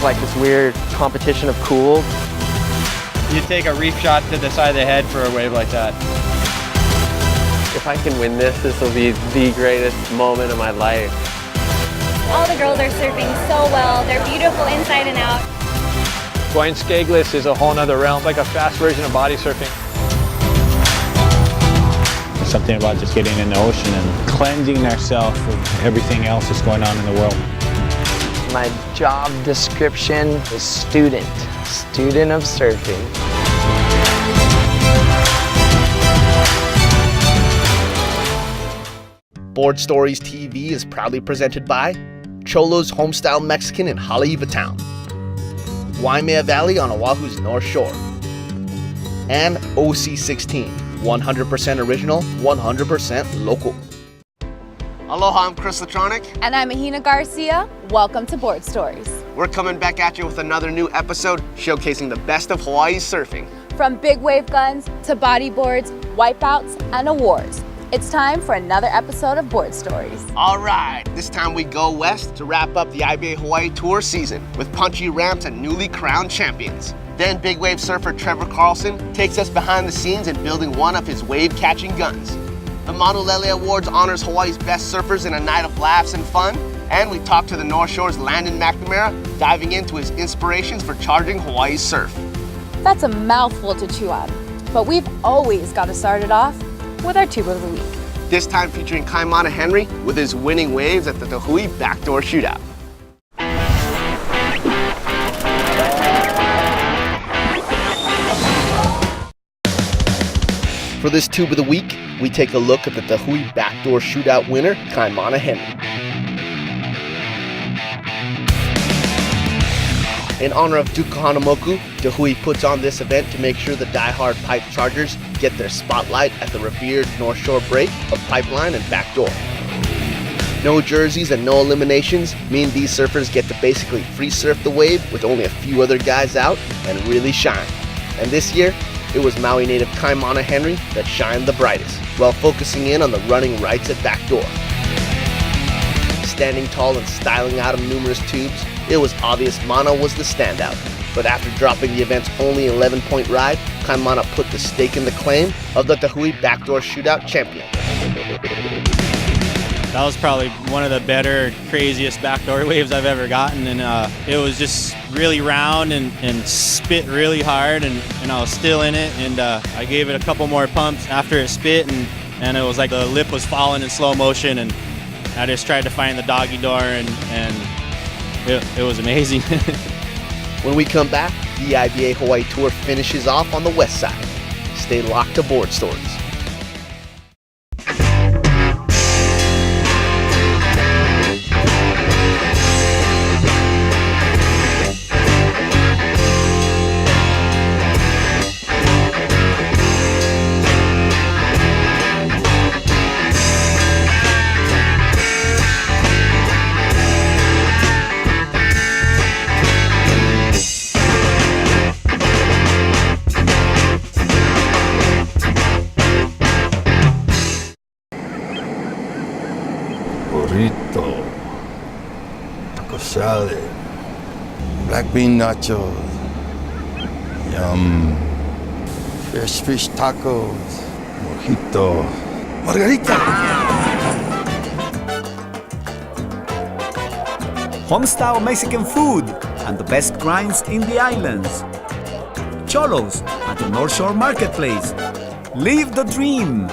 like this weird competition of cool. You take a reef shot to the side of the head for a wave like that. If I can win this, this will be the greatest moment of my life. All the girls are surfing so well. They're beautiful inside and out. Going skagless is a whole nother realm, like a fast version of body surfing. There's something about just getting in the ocean and cleansing ourselves of everything else that's going on in the world. My job description is student of surfing. Board Stories TV is proudly presented by Cholo's Homestyle Mexican in Haleiwa Town, Waimea Valley on Oahu's North Shore, and OC16, 100% original, 100% local. Aloha, I'm Chris Latronic. And I'm Ahina Garcia. Welcome to Board Stories. We're coming back at you with another new episode showcasing the best of Hawaii's surfing. From big wave guns to bodyboards, wipeouts, and awards. It's time for another episode of Board Stories. All right, this time we go west to wrap up the IBA Hawaii Tour season with punchy ramps and newly crowned champions. Then big wave surfer Trevor Carlson takes us behind the scenes in building one of his wave-catching guns. The Manulele Awards honors Hawaii's best surfers in a night of laughs and fun. And we talk to the North Shore's Landon McNamara, diving into his inspirations for charging Hawaii's surf. That's a mouthful to chew on, but we've always got to start it off with our tube of the week. This time featuring Kaimana Henry with his winning waves at the Tahui Backdoor Shootout. For this tube of the week, we take a look at the Tahui Backdoor Shootout winner, Kaimana Henry. In honor of Duke Kahanamoku, Tahui puts on this event to make sure the die-hard pipe chargers get their spotlight at the revered North Shore break of Pipeline and Backdoor. No jerseys and no eliminations mean these surfers get to basically free surf the wave with only a few other guys out and really shine. And this year, it was Maui native Kaimana Henry that shined the brightest, while focusing in on the running rights at Backdoor. Standing tall and styling out of numerous tubes, it was obvious Mana was the standout. But after dropping the event's only 11-point ride, Kaimana put the stake in the claim of the Tahui Backdoor Shootout champion. That was probably one of the better, craziest backdoor waves I've ever gotten, and it was just really round and spit really hard, and I was still in it, and I gave it a couple more pumps after it spit, and it was like the lip was falling in slow motion, and I just tried to find the doggy door, and it was amazing. When we come back, the IBA Hawaii Tour finishes off on the west side. Stay locked to Board Stories. Burrito, taco salad, black bean nachos, yum, fresh fish tacos, mojito, margarita. Homestyle Mexican food and the best grinds in the islands. Cholos at the North Shore Marketplace. Live the dream.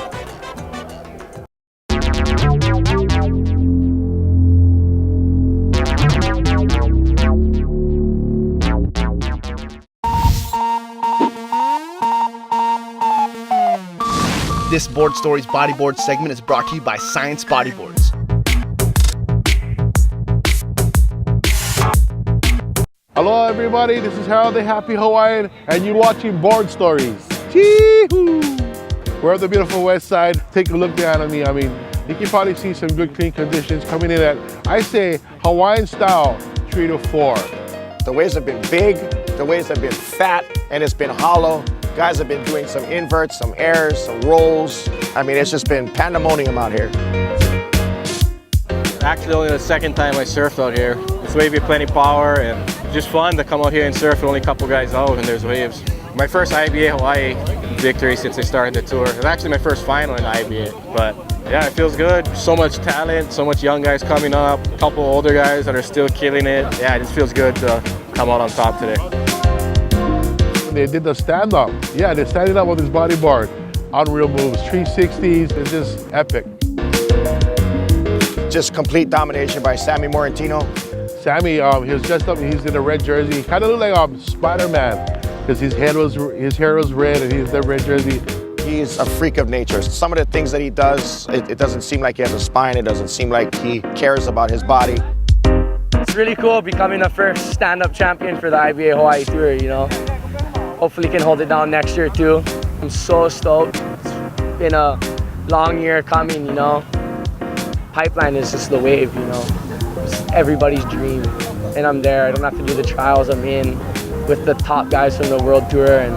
This Board Stories Bodyboard segment is brought to you by Science Bodyboards. Hello everybody, this is Harold the Happy Hawaiian, and you're watching Board Stories. Chee-hoo! We're at the beautiful west side. Take a look down at me. I mean, you can probably see some good clean conditions coming in at, I say, Hawaiian style 3 to 4. The waves have been big, the waves have been fat, and it's been hollow. Guys have been doing some inverts, some airs, some rolls. I mean, it's just been pandemonium out here. Actually, only the second time I surfed out here. This wave had plenty power and just fun to come out here and surf with only a couple guys out and there's waves. My first IBA Hawaii victory since I started the tour. It was actually my first final in the IBA, but yeah, it feels good. So much talent, so much young guys coming up, a couple older guys that are still killing it. Yeah, it just feels good to come out on top today. They did the stand-up. Yeah, they're standing up on this bodyboard. Unreal moves, 360s, it's just epic. Just complete domination by Sammy Morantino. Sammy, he was dressed up, he's in a red jersey. Kind of looked like Spider-Man, because his hair was red and he's the red jersey. He's a freak of nature. Some of the things that he does, it doesn't seem like he has a spine. It doesn't seem like he cares about his body. It's really cool becoming the first stand-up champion for the IBA Hawaii Tour, you know. Hopefully can hold it down next year too. I'm so stoked. It's been a long year coming, you know. Pipeline is just the wave, you know. It's everybody's dream. And I'm there. I don't have to do the trials. I'm in with the top guys from the World Tour, and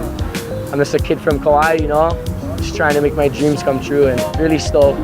I'm just a kid from Kauai, you know. Just trying to make my dreams come true and really stoked.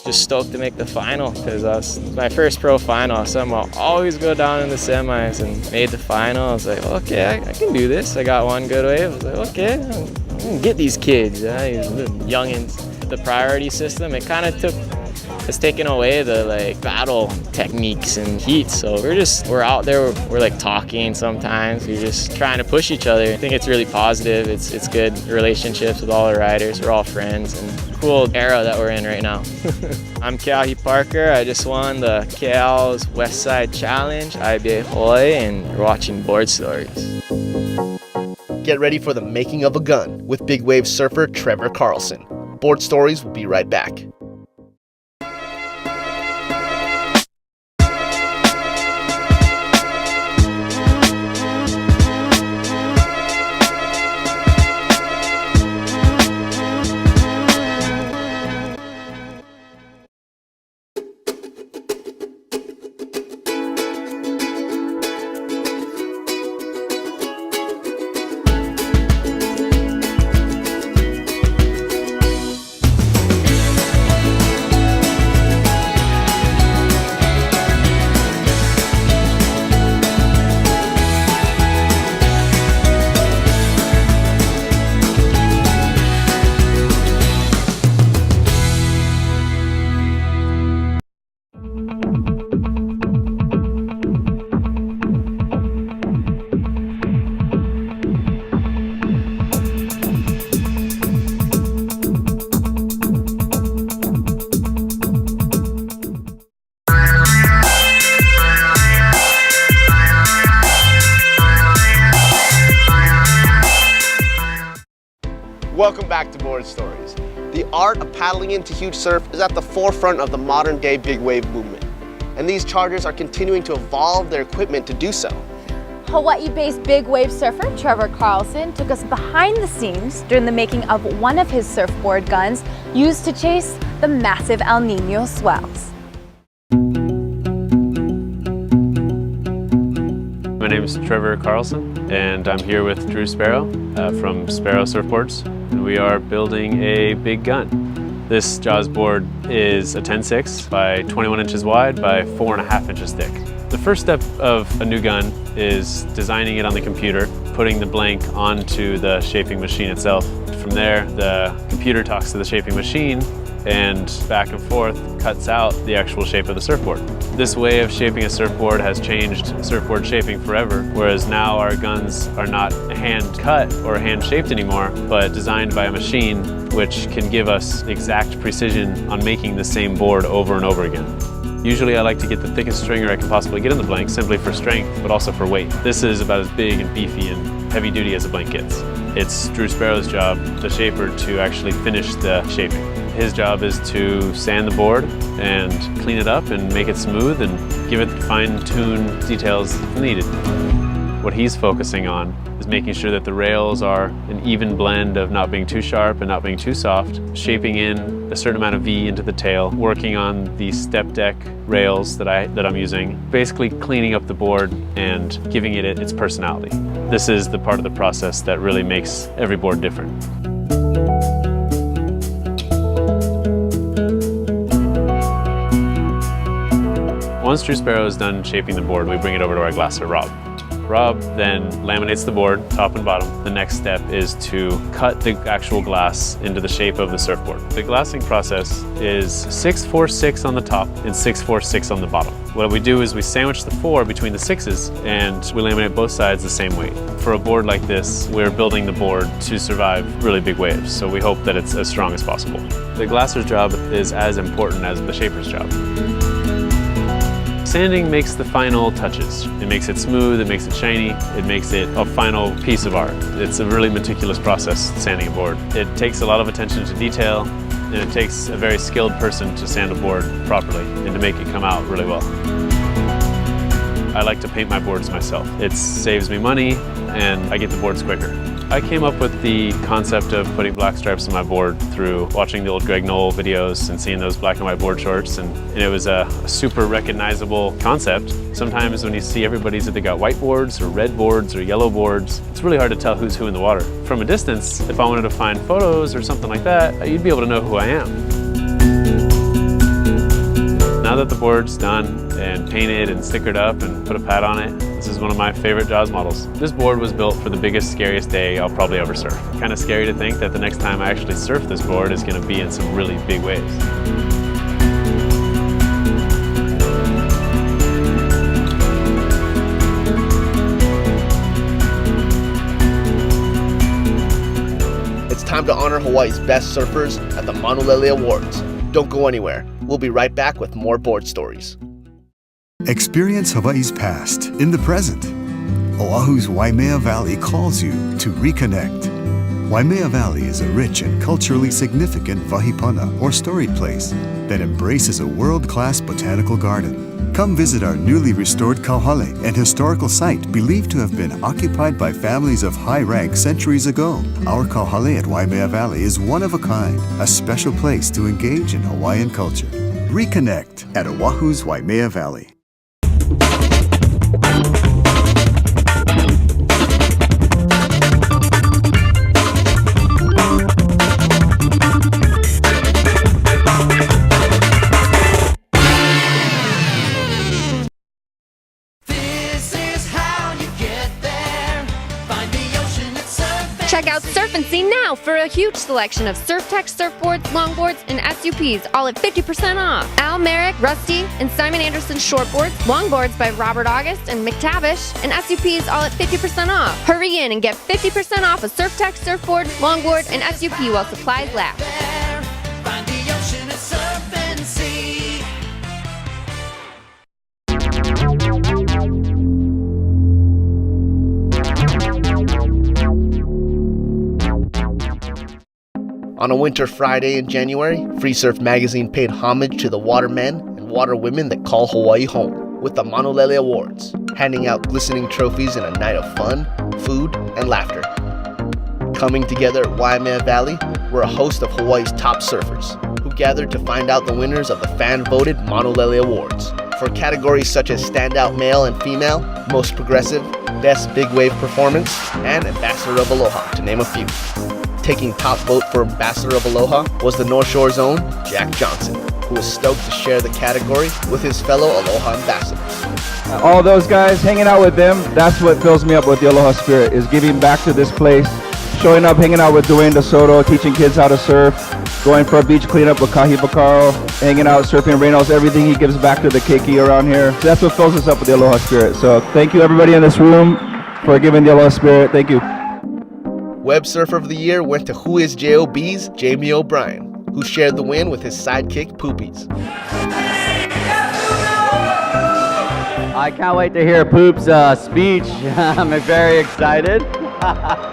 Just stoked to make the final because that's my first pro final, so I'll always go down in the semis, and made the final. I was like, okay, I can do this. I got one good wave. I was like, okay, I'm gonna get these kids, these little youngins. The priority system, it kind of has taken away the like battle techniques and heat. So we're out there, we're like talking sometimes. We're just trying to push each other. I think it's really positive. It's good relationships with all the riders. We're all friends, and cool era that we're in right now. I'm Keahi Parker. I just won the KL's West Side Challenge, IBA Hawaii, and you're watching Board Stories. Get ready for the making of a gun with big wave surfer Trevor Carlson. Board Stories will be right back. Welcome back to Board Stories. The art of paddling into huge surf is at the forefront of the modern day big wave movement. And these chargers are continuing to evolve their equipment to do so. Hawaii-based big wave surfer Trevor Carlson took us behind the scenes during the making of one of his surfboard guns used to chase the massive El Nino swells. My name is Trevor Carlson, and I'm here with Drew Sparrow from Sparrow Surfboards. And we are building a big gun. This Jaws board is a 10.6 by 21 inches wide by 4.5 inches thick. The first step of a new gun is designing it on the computer, putting the blank onto the shaping machine itself. From there, the computer talks to the shaping machine and back and forth cuts out the actual shape of the surfboard. This way of shaping a surfboard has changed surfboard shaping forever, whereas now our guns are not hand cut or hand shaped anymore, but designed by a machine which can give us exact precision on making the same board over and over again. Usually I like to get the thickest stringer I can possibly get in the blank, simply for strength, but also for weight. This is about as big and beefy and heavy duty as a blank gets. It's Drew Sparrow's job, the shaper, to actually finish the shaping. His job is to sand the board and clean it up and make it smooth and give it the fine-tuned details needed. What he's focusing on is making sure that the rails are an even blend of not being too sharp and not being too soft, shaping in a certain amount of V into the tail, working on the step deck rails that I'm using, basically cleaning up the board and giving it its personality. This is the part of the process that really makes every board different. Once Drew Sparrow is done shaping the board, we bring it over to our glasser, Rob. Rob then laminates the board, top and bottom. The next step is to cut the actual glass into the shape of the surfboard. The glassing process is 6-4-6 on the top and 6-4-6 on the bottom. What we do is we sandwich the 4 between the 6s and we laminate both sides the same weight. For a board like this, we're building the board to survive really big waves, so we hope that it's as strong as possible. The glasser's job is as important as the shaper's job. Sanding makes the final touches. It makes it smooth, it makes it shiny, it makes it a final piece of art. It's a really meticulous process, sanding a board. It takes a lot of attention to detail, and it takes a very skilled person to sand a board properly and to make it come out really well. I like to paint my boards myself. It saves me money, and I get the boards quicker. I came up with the concept of putting black stripes on my board through watching the old Greg Knoll videos and seeing those black and white board shorts, and it was a super recognizable concept. Sometimes when you see everybody's either got white boards or red boards or yellow boards, it's really hard to tell who's who in the water. From a distance, if I wanted to find photos or something like that, you'd be able to know who I am. Now that the board's done and painted and stickered up and put a pad on it, this is one of my favorite Jaws models. This board was built for the biggest, scariest day I'll probably ever surf. Kind of scary to think that the next time I actually surf this board is going to be in some really big waves. It's time to honor Hawaii's best surfers at the Manulele Awards. Don't go anywhere. We'll be right back with more board stories. Experience Hawaii's past in the present. Oahu's Waimea Valley calls you to reconnect. Waimea Valley is a rich and culturally significant vahipana, or storied place, that embraces a world-class botanical garden. Come visit our newly restored kauhale, an historical site believed to have been occupied by families of high rank centuries ago. Our kauhale at Waimea Valley is one of a kind, a special place to engage in Hawaiian culture. Reconnect at Oahu's Waimea Valley. Check out Surf and See now for a huge selection of SurfTech surfboards, longboards, and SUPs, all at 50% off. Al Merrick, Rusty, and Simon Anderson shortboards, longboards by Robert August and McTavish, and SUPs all at 50% off. Hurry in and get 50% off a SurfTech surfboard, longboard, and SUP while supplies last. Find the ocean at Surf and See. On a winter Friday in January, Free Surf magazine paid homage to the watermen and waterwomen that call Hawaii home with the Manulele Awards, handing out glistening trophies in a night of fun, food, and laughter. Coming together at Waimea Valley were a host of Hawaii's top surfers, who gathered to find out the winners of the fan-voted Manulele Awards for categories such as Standout Male and Female, Most Progressive, Best Big Wave Performance, and Ambassador of Aloha, to name a few. Taking top vote for Ambassador of Aloha was the North Shore's own Jack Johnson, who was stoked to share the category with his fellow Aloha ambassadors. All those guys, hanging out with them, that's what fills me up with the Aloha spirit, is giving back to this place, showing up, hanging out with Dwayne DeSoto, teaching kids how to surf, going for a beach cleanup with Kahi Bakaro, hanging out, surfing Reynolds, everything he gives back to the keiki around here. So that's what fills us up with the Aloha spirit. So thank you everybody in this room for giving the Aloha spirit. Thank you. Web Surfer of the Year went to Who Is J.O.B.'s Jamie O'Brien, who shared the win with his sidekick, Poopies. I can't wait to hear Poop's speech. I'm very excited.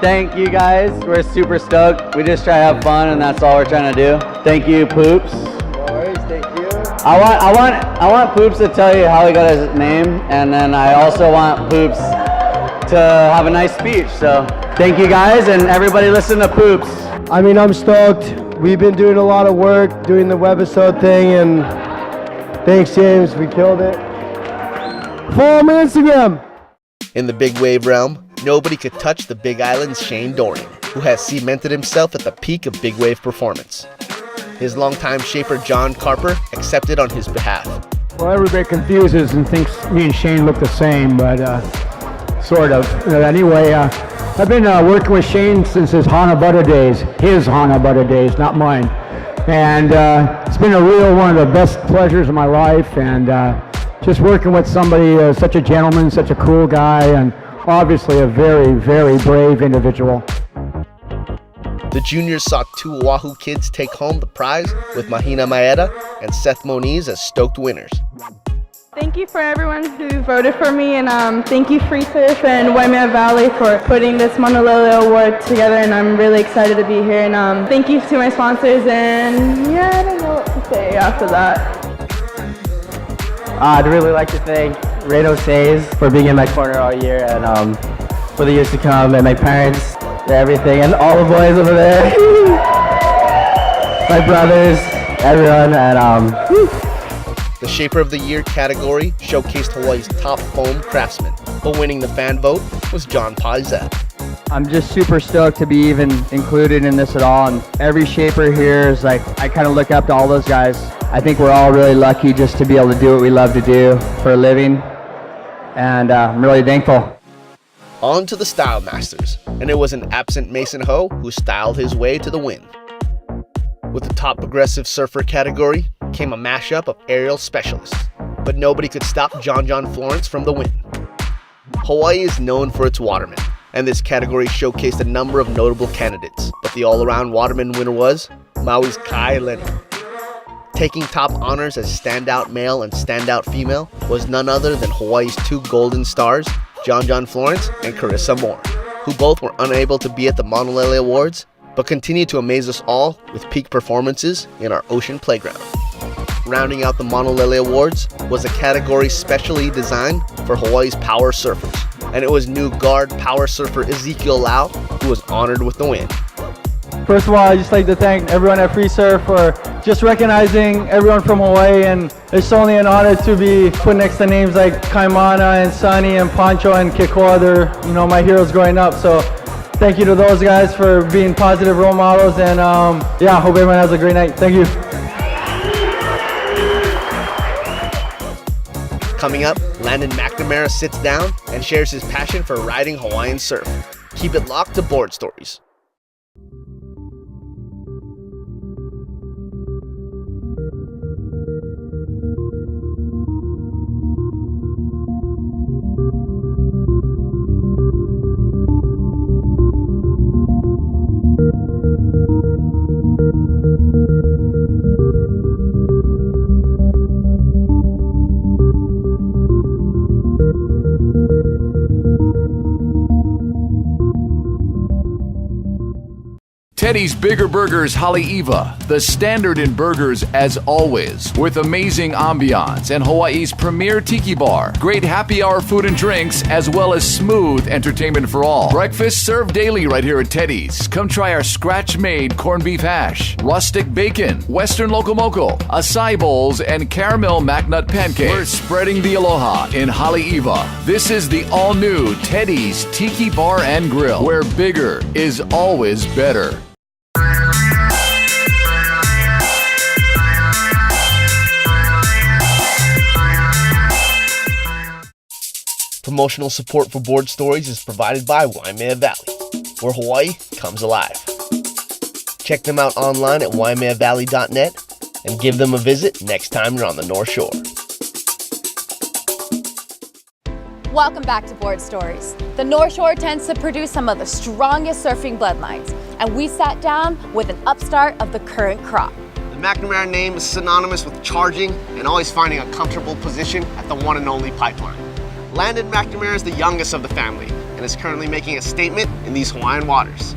Thank you guys. We're super stoked. We just try to have fun, and that's all we're trying to do. Thank you, Poops. Thank you. I want Poops to tell you how he got his name, and then I also want Poops to have a nice speech. So thank you guys, and everybody listen to Poops. I mean, I'm stoked. We've been doing a lot of work, doing the webisode thing, and thanks, James. We killed it. Follow me on Instagram. In the big wave realm, nobody could touch the Big Island's Shane Dorian, who has cemented himself at the peak of big wave performance. His longtime shaper John Carper accepted on his behalf. Well, everybody confuses and thinks me and Shane look the same, but sort of. Anyway, I've been working with Shane since his Hana Butter days. His Hana Butter days, not mine. And it's been a real one of the best pleasures of my life. And just working with somebody, such a gentleman, such a cool guy, and obviously a very, very brave individual. The juniors saw two Oahu kids take home the prize with Mahina Maeda and Seth Moniz as stoked winners. Thank you for everyone who voted for me, and thank you freesurf and Waimea Valley for putting this Monolo Award together, and I'm really excited to be here. And thank you to my sponsors, and yeah, I don't know what to say after that. I'd really like to thank Reno Says for being in my corner all year, and for the years to come, and my parents, and everything, and all the boys over there, my brothers, everyone, and The Shaper of the Year category showcased Hawaii's top foam craftsman, but winning the fan vote was John Paizette. I'm just super stoked to be even included in this at all, and every shaper here is like, I kind of look up to all those guys. I think we're all really lucky just to be able to do what we love to do for a living, and I'm really thankful. On to the Style Masters, and it was an absent Mason Ho who styled his way to the win. With the top progressive surfer category came a mashup of aerial specialists, but nobody could stop John Florence from the win. Hawaii is known for its watermen, and this category showcased a number of notable candidates, but the all-around waterman winner was Maui's Kai Lenny. Taking top honors as standout male and standout female was none other than Hawaii's two golden stars, John Florence and Carissa Moore, who both were unable to be at the Manulele Awards, but continue to amaze us all with peak performances in our ocean playground. Rounding out the Monolele Awards was a category specially designed for Hawaii's power surfers, and it was new guard power surfer Ezekiel Lau who was honored with the win. First of all, I'd just like to thank everyone at freesurf for just recognizing everyone from Hawaii, and it's only an honor to be put next to names like Kaimana and Sunny and Pancho and Kikoa. They're, my heroes growing up, so thank you to those guys for being positive role models, and yeah, hope everyone has a great night. Thank you. Coming up, Landon McNamara sits down and shares his passion for riding Hawaiian surf. Keep it locked to Board Stories. Teddy's Bigger Burgers Haleiwa, the standard in burgers as always, with amazing ambiance and Hawaii's premier tiki bar, great happy hour food and drinks, as well as smooth entertainment for all. Breakfast served daily right here at Teddy's. Come try our scratch-made corned beef hash, rustic bacon, western locomoco, acai bowls, and caramel macnut pancakes. We're spreading the aloha in Haleiwa. This is the all-new Teddy's Tiki Bar and Grill, where bigger is always better. Promotional support for Board Stories is provided by Waimea Valley, where Hawaii comes alive. Check them out online at waimeavalley.net and give them a visit next time you're on the North Shore. Welcome back to Board Stories. The North Shore tends to produce some of the strongest surfing bloodlines, and we sat down with an upstart of the current crop. The McNamara name is synonymous with charging and always finding a comfortable position at the one and only pipeline. Landon McNamara is the youngest of the family, and is currently making a statement in these Hawaiian waters.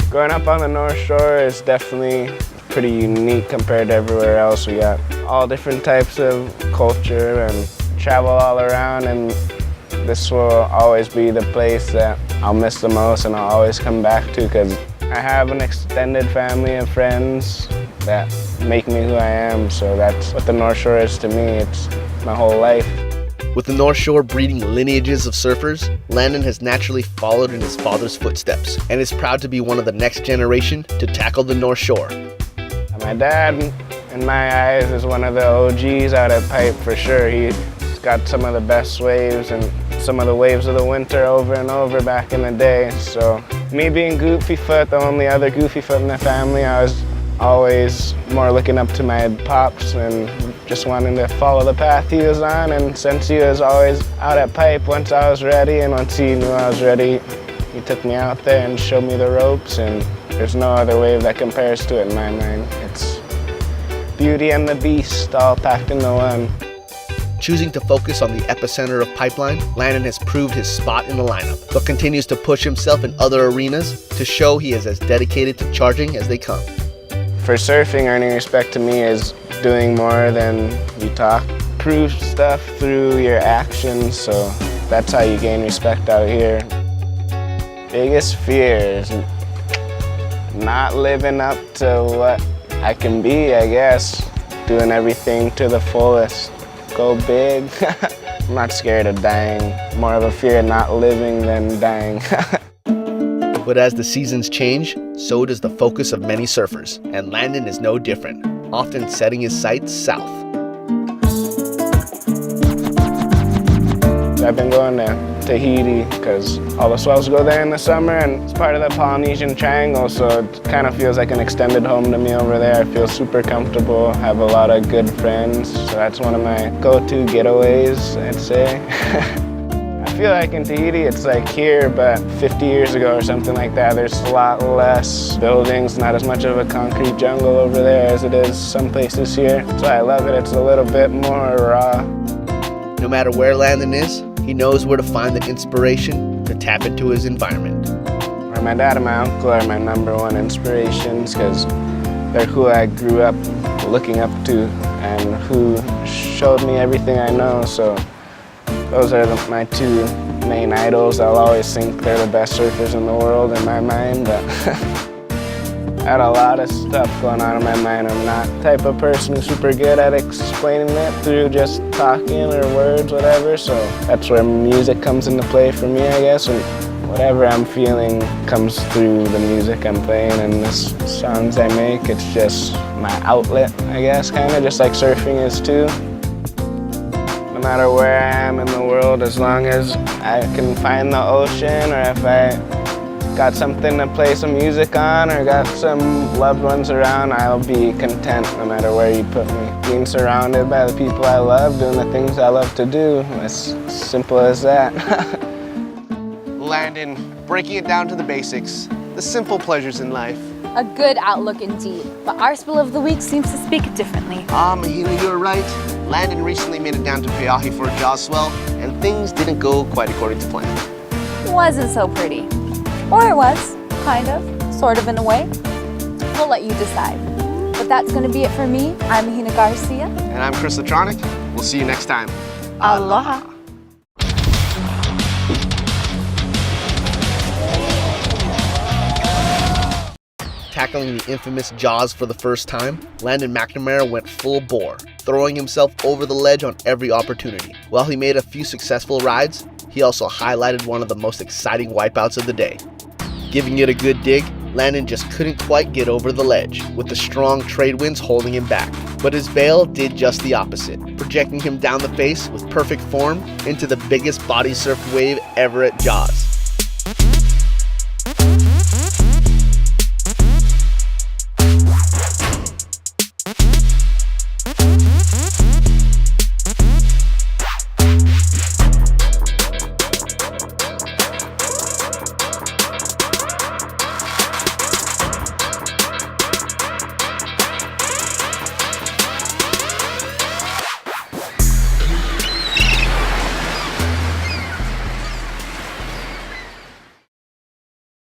Growing up on the North Shore is definitely pretty unique compared to everywhere else. We got all different types of culture and travel all around, and this will always be the place that I'll miss the most and I'll always come back to, because I have an extended family of friends that make me who I am. So that's what the North Shore is to me. It's my whole life. With the North Shore breeding lineages of surfers, Landon has naturally followed in his father's footsteps and is proud to be one of the next generation to tackle the North Shore. My dad, in my eyes, is one of the OGs out at Pipe for sure. He's got some of the best waves and some of the waves of the winter over and over back in the day. So me being Goofy Foot, the only other Goofy Foot in the family, I was always more looking up to my pops and just wanting to follow the path he was on. And since he was always out at Pipe, once I was ready and once he knew I was ready, he took me out there and showed me the ropes, and there's no other wave that compares to it in my mind. It's Beauty and the Beast all packed into one. Choosing to focus on the epicenter of Pipeline, Landon has proved his spot in the lineup, but continues to push himself in other arenas to show he is as dedicated to charging as they come. For surfing, earning respect to me is doing more than you talk. Prove stuff through your actions, so that's how you gain respect out here. Biggest fear is not living up to what I can be, I guess. Doing everything to the fullest. Go big. I'm not scared of dying. More of a fear of not living than dying. But as the seasons change, so does the focus of many surfers, and Landon is no different, often setting his sights south. I've been going to Tahiti because all the swells go there in the summer, and it's part of the Polynesian Triangle, so it kind of feels like an extended home to me over there. I feel super comfortable, have a lot of good friends, so that's one of my go-to getaways, I'd say. I feel like in Tahiti it's like here, but 50 years ago or something like that. There's a lot less buildings, not as much of a concrete jungle over there as it is some places here. So I love it, it's a little bit more raw. No matter where Landon is, he knows where to find the inspiration to tap into his environment. My dad and my uncle are my #1 inspirations because they're who I grew up looking up to and who showed me everything I know. So those are my two main idols. I'll always think they're the best surfers in the world in my mind, but I had a lot of stuff going on in my mind. I'm not the type of person who's super good at explaining it through just talking or words, whatever, so that's where music comes into play for me, I guess, and whatever I'm feeling comes through the music I'm playing and the songs I make. It's just my outlet, I guess, kind of just like surfing is too. No matter where I am in the world, as long as I can find the ocean, or if I got something to play some music on, or got some loved ones around, I'll be content no matter where you put me. Being surrounded by the people I love, doing the things I love to do, it's simple as that. Landon, breaking it down to the basics, the simple pleasures in life. A good outlook indeed, but our spill of the week seems to speak differently. Mahina, you're right. Landon recently made it down to Peahi for a jaws swell, and things didn't go quite according to plan. Wasn't so pretty. Or it was, kind of, sort of in a way. We'll let you decide. But that's gonna be it for me. I'm Mahina Garcia. And I'm Chris Latronic. We'll see you next time. Aloha. Tackling the infamous jaws for the first time, Landon McNamara went full bore, throwing himself over the ledge on every opportunity. While he made a few successful rides, he also highlighted one of the most exciting wipeouts of the day. Giving it a good dig, Landon just couldn't quite get over the ledge, with the strong trade winds holding him back. But his bail did just the opposite, projecting him down the face with perfect form into the biggest body surf wave ever at Jaws.